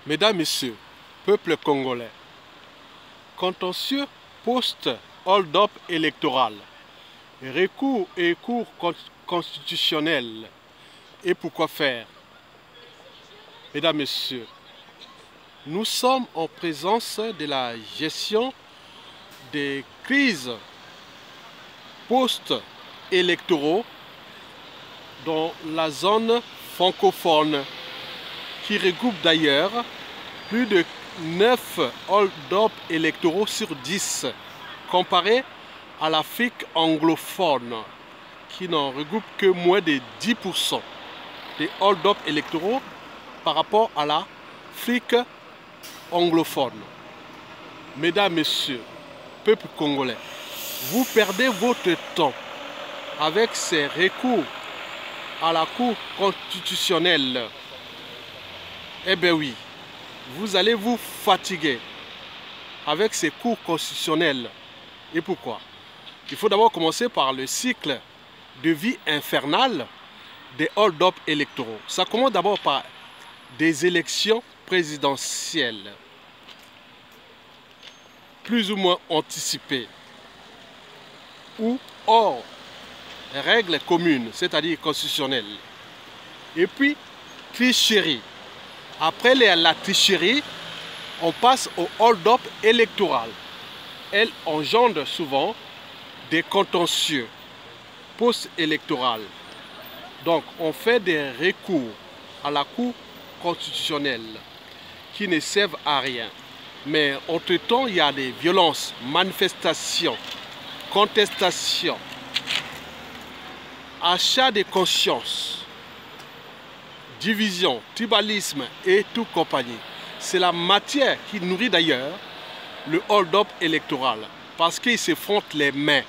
Mesdames, Messieurs, peuple congolais, contentieux post-hold-up électoral, recours et cours constitutionnels. Et pourquoi faire? Mesdames, Messieurs, nous sommes en présence de la gestion des crises post-électoraux dans la zone francophone, qui regroupe d'ailleurs plus de 9 hold-up électoraux sur 10, comparé à l'Afrique anglophone, qui n'en regroupe que moins de 10% des hold-up électoraux par rapport à l'Afrique anglophone. Mesdames, Messieurs, peuple congolais, vous perdez votre temps avec ces recours à la Cour constitutionnelle. Eh bien oui, vous allez vous fatiguer avec ces cours constitutionnels. Et pourquoi? Il faut d'abord commencer par le cycle de vie infernale des hold-up électoraux. Ça commence d'abord par des élections présidentielles, plus ou moins anticipées, ou hors règles communes, c'est-à-dire constitutionnelles. Et puis, tricherie. Après la tricherie, on passe au hold-up électoral. Elle engendre souvent des contentieux post-électoraux. Donc, on fait des recours à la Cour constitutionnelle qui ne servent à rien. Mais entre-temps, il y a des violences, manifestations, contestations, achat de conscience, division, tribalisme et tout compagnie. C'est la matière qui nourrit d'ailleurs le hold-up électoral, parce qu'ils se frottent les mains.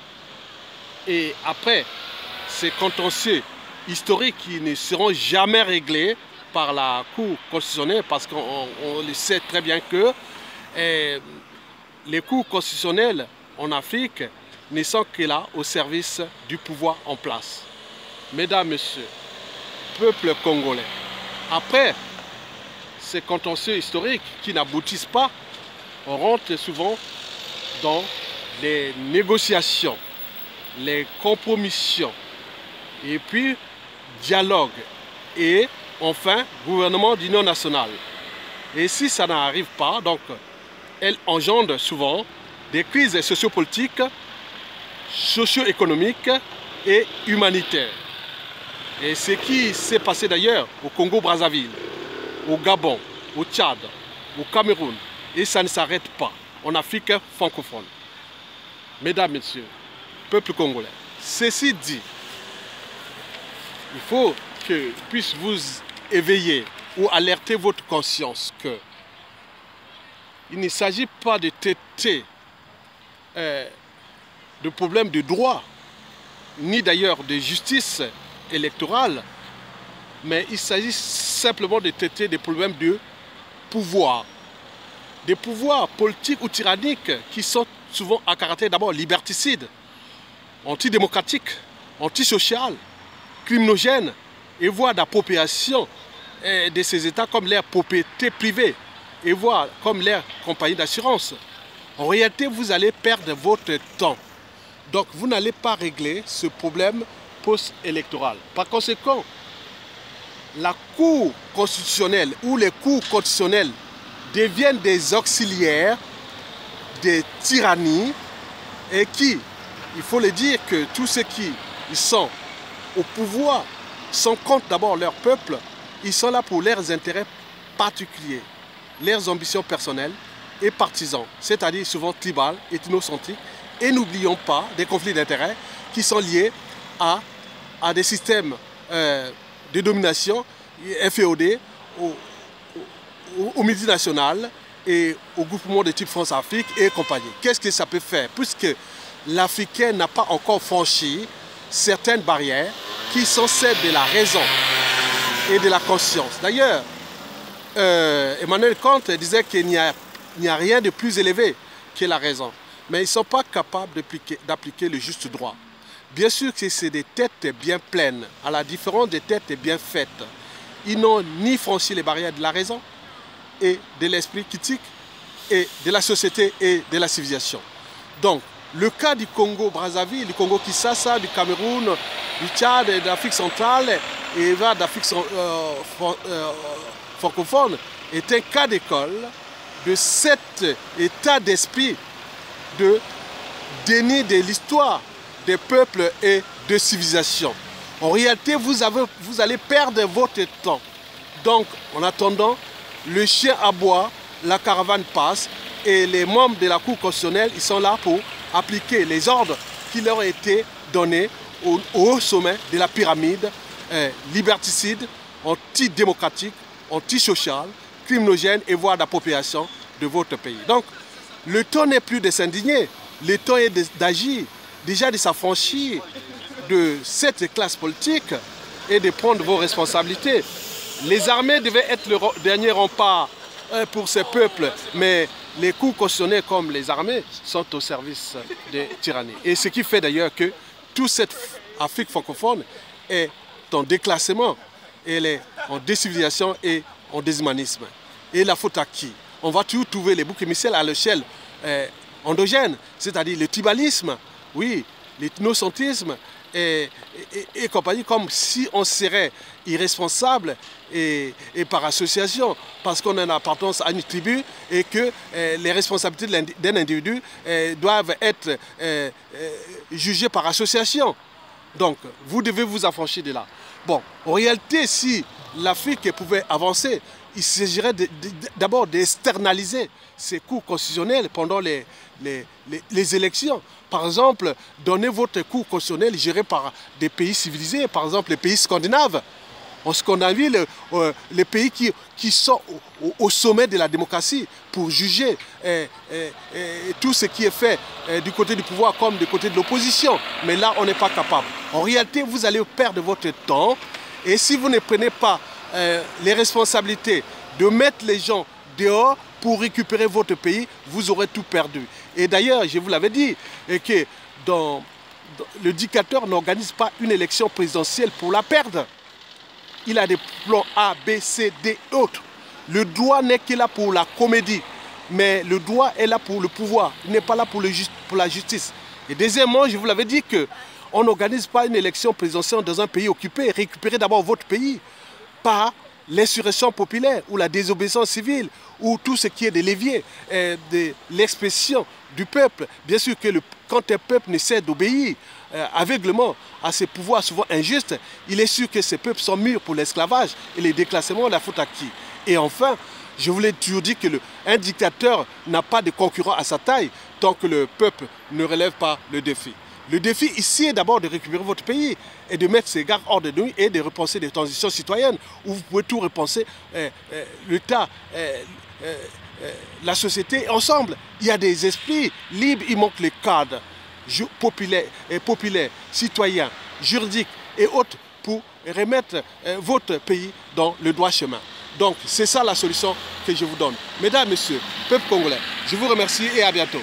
Et après, ces contentieux historiques qui ne seront jamais réglés par la Cour constitutionnelle, parce qu'on le sait très bien que les cours constitutionnels en Afrique ne sont que là au service du pouvoir en place. Mesdames, Messieurs, peuple congolais, après ces contentieux historiques qui n'aboutissent pas, on rentre souvent dans les négociations, les compromissions, et puis dialogue, et enfin gouvernement d'union nationale. Et si ça n'arrive pas, donc elle engendre souvent des crises sociopolitiques, socio-économiques et humanitaires. Et ce qui s'est passé d'ailleurs au Congo-Brazzaville, au Gabon, au Tchad, au Cameroun, et ça ne s'arrête pas en Afrique francophone. Mesdames, Messieurs, peuple congolais, ceci dit, il faut que puisse vous éveiller ou alerter votre conscience que il ne s'agit pas de traiter de problèmes de droit, ni d'ailleurs de justice électorale, mais il s'agit simplement de traiter des problèmes de pouvoir. Des pouvoirs politiques ou tyranniques qui sont souvent à caractère d'abord liberticide, antidémocratique, antisocial, criminogène, et voire d'appropriation de ces États comme leur propriété privée, et voire comme leur compagnie d'assurance. En réalité, vous allez perdre votre temps. Donc, vous n'allez pas régler ce problème post-électoral. Par conséquent, la Cour constitutionnelle ou les cours constitutionnels deviennent des auxiliaires des tyrannies et qui, il faut le dire que tous ceux qui sont au pouvoir sont contre d'abord leur peuple, ils sont là pour leurs intérêts particuliers, leurs ambitions personnelles et partisans, c'est-à-dire souvent tribales, ethnocentriques, et n'oublions pas des conflits d'intérêts qui sont liés à des systèmes de domination FEOD, aux multinationales et au groupement de type France-Afrique et compagnie. Qu'est-ce que ça peut faire? Puisque l'Africain n'a pas encore franchi certaines barrières qui sont celles de la raison et de la conscience. D'ailleurs, Emmanuel Kant disait qu'il n'y a rien de plus élevé que la raison. Mais ils ne sont pas capables d'appliquer le juste droit. Bien sûr que c'est des têtes bien pleines, à la différence des têtes bien faites. Ils n'ont ni franchi les barrières de la raison, et de l'esprit critique et de la société et de la civilisation. Donc, le cas du Congo-Brazzaville, du Congo-Kinshasa, du Cameroun, du Tchad et de l'Afrique centrale et d'Afrique francophone est un cas d'école de cet état d'esprit de déni de l'histoire des peuples et de civilisation. En réalité, vous allez perdre votre temps. Donc, en attendant, le chien aboie, la caravane passe et les membres de la Cour constitutionnelle, ils sont là pour appliquer les ordres qui leur ont été donnés au haut sommet de la pyramide liberticide, antidémocratique, antisociale, criminogène et voire d'appropriation de votre pays. Donc, le temps n'est plus de s'indigner, le temps est d'agir, déjà de s'affranchir de cette classe politique et de prendre vos responsabilités. Les armées devaient être le dernier rempart pour ces peuples, mais les cours constitutionnels comme les armées sont au service des tyrannies. Et ce qui fait d'ailleurs que toute cette Afrique francophone est en déclassement, elle est en décivilisation et en déshumanisme. Et la faute à qui? On va toujours trouver les boucs émissaires à l'échelle endogène, c'est-à-dire le tribalisme, oui, l'ethnocentrisme et compagnie, comme si on serait irresponsable et par association, parce qu'on a une appartenance à une tribu et que les responsabilités d'un individu doivent être jugées par association. Donc, vous devez vous affranchir de là. Bon, en réalité, si l'Afrique pouvait avancer, il s'agirait d'abord d'externaliser ces cours constitutionnels pendant les élections. Par exemple, donner votre cours constitutionnel géré par des pays civilisés, par exemple les pays scandinaves. En Scandinavie, les pays qui sont au sommet de la démocratie pour juger tout ce qui est fait du côté du pouvoir comme du côté de l'opposition. Mais là, on n'est pas capable. En réalité, vous allez perdre votre temps et si vous ne prenez pas les responsabilités de mettre les gens dehors pour récupérer votre pays, vous aurez tout perdu. Et d'ailleurs, je vous l'avais dit, que le dictateur n'organise pas une élection présidentielle pour la perdre. Il a des plans A, B, C, D et autres. Le droit n'est que là pour la comédie, mais le droit est là pour le pouvoir, il n'est pas là pour la justice. Et deuxièmement, je vous l'avais dit qu'on n'organise pas une élection présidentielle dans un pays occupé. Récupérez d'abord votre pays par l'insurrection populaire ou la désobéissance civile ou tout ce qui est des leviers de l'expression du peuple. Bien sûr que quand un peuple ne cesse d'obéir aveuglement à ses pouvoirs souvent injustes, il est sûr que ces peuples sont mûrs pour l'esclavage et les déclassements, la faute à qui? Et enfin, je vous l'ai toujours dit qu'un dictateur n'a pas de concurrent à sa taille tant que le peuple ne relève pas le défi. Le défi ici est d'abord de récupérer votre pays et de mettre ces gardes hors de nuit et de repenser des transitions citoyennes où vous pouvez tout repenser, l'État, la société ensemble. Il y a des esprits libres, il manque les cadres populaires, citoyens, juridiques et autres pour remettre votre pays dans le droit chemin. Donc c'est ça la solution que je vous donne. Mesdames, Messieurs, peuple congolais, je vous remercie et à bientôt.